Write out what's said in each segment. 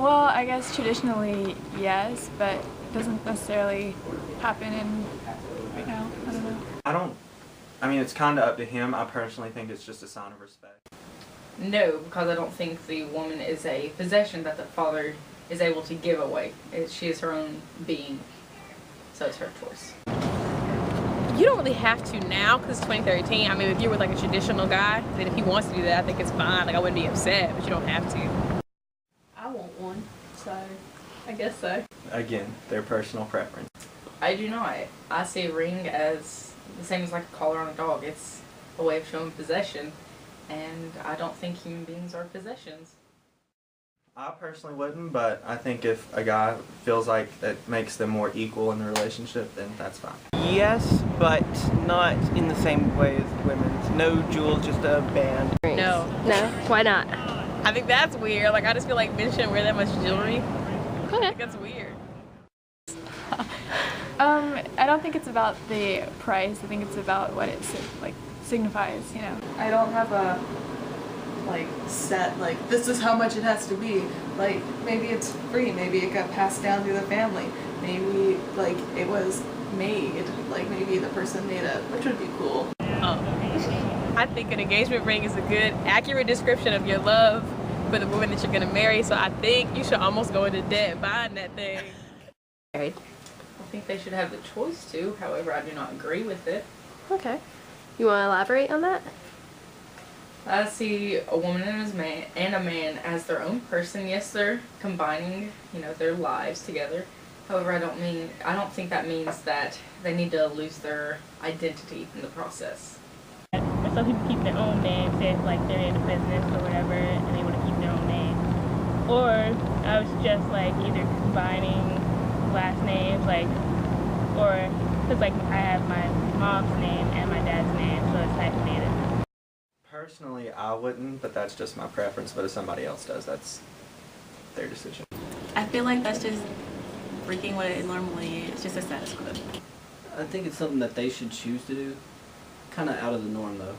Well, I guess traditionally, yes, but it doesn't necessarily happen in right now. I don't know. I mean, it's kind of up to him. I personally think it's just a sign of respect. No, because I don't think the woman is a possession that the father is able to give away. She is her own being, so it's her choice. You don't really have to now because it's 2013. I mean, if you're with like a traditional guy, then if he wants to do that, I think it's fine. Like, I wouldn't be upset, but you don't have to. I want one, so I guess so. Again, their personal preference. I do not. I see a ring as the same as like a collar on a dog. It's a way of showing possession, and I don't think human beings are possessions. I personally wouldn't, but I think if a guy feels like it makes them more equal in the relationship, then that's fine. Yes, but not in the same way as women's. No jewels, just a band. No. No? Why not? I think that's weird. Like, I just feel like men shouldn't wear that much jewelry. I Okay. think that's weird. I don't think it's about the price. I think it's about what it signifies, you know. I don't have a set this is how much it has to be. Like maybe it's free, maybe it got passed down through the family, maybe it was made, maybe the person made it, which would be cool. I think an engagement ring is a good, accurate description of your love for the woman that you're gonna marry. So I think you should almost go into debt buying that thing. Married. I think they should have the choice to. However, I do not agree with it. Okay. You want to elaborate on that? I see a woman and a man as their own person. Yes, they're combining, their lives together. However, I don't think that means that they need to lose their identity in the process. Some people keep their own names if they're in the business or whatever and they want to keep their own name. Or I was just either combining last names or because I have my mom's name and my dad's name, so it's hyphenated. Personally, I wouldn't, but that's just my preference. But if somebody else does, that's their decision. I feel like that's just freaking what it normally is. It's just a status quo. I think it's something that they should choose to do. Kind of out of the norm, though.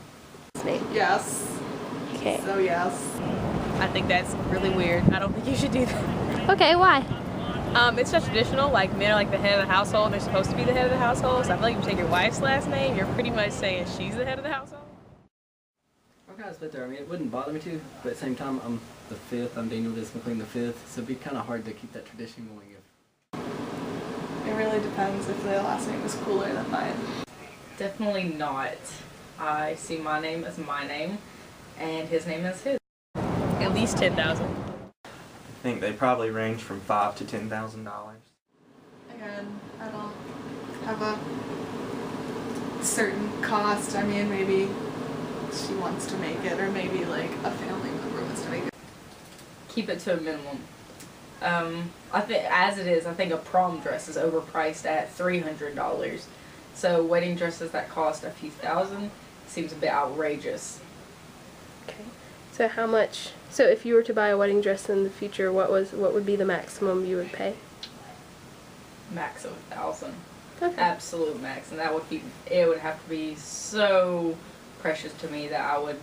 Yes. Okay. So yes. I think that's really weird. I don't think you should do that. Okay, why? It's just traditional. Like, men are the head of the household. They're supposed to be the head of the household. So I feel like if you take your wife's last name, you're pretty much saying she's the head of the household. I'm kind of split there. I mean, it wouldn't bother me to, but at the same time, I'm the fifth. I'm Daniel Dis McLean the fifth, so it'd be kind of hard to keep that tradition going. It really depends if the last name is cooler than mine. Definitely not. I see my name as my name, and his name as his. At least $10,000. I think they probably range from $5,000 to $10,000. Again, I don't have a certain cost. I mean, maybe she wants to make it, or maybe a family member wants to make it. Keep it to a minimum. I think as it is, I think a prom dress is overpriced at $300. So wedding dresses that cost a few thousand seems a bit outrageous. Okay. So how much? So if you were to buy a wedding dress in the future, what would be the maximum you would pay? Max of 1,000. Okay. Absolute max, and it would have to be so precious to me that I would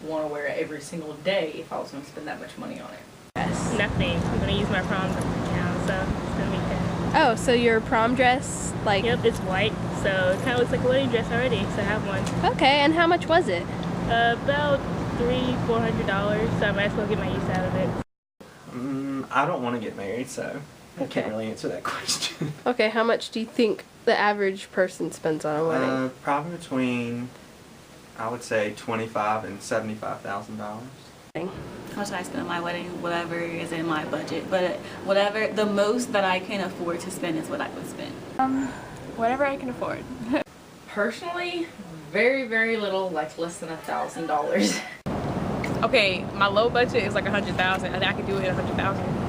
want to wear it every single day if I was going to spend that much money on it. Yes. Nothing. I'm going to use my prom gown, so it's going to be good. Oh, so your prom dress, Yep, it's white, so it kind of looks like a wedding dress already, so I have one. Okay, and how much was it? About $300-400, so I might as well get my use out of it. I don't want to get married, so I can't really answer that question. Okay, how much do you think the average person spends on a wedding? Probably between, I would say, $25,000 and $75,000. How much I spend on my wedding, whatever is in my budget. But whatever, the most that I can afford to spend is what I would spend. Whatever I can afford. Personally, very, very little, less than $1,000. Okay, my low budget is $100,000. I think I could do it at $100,000.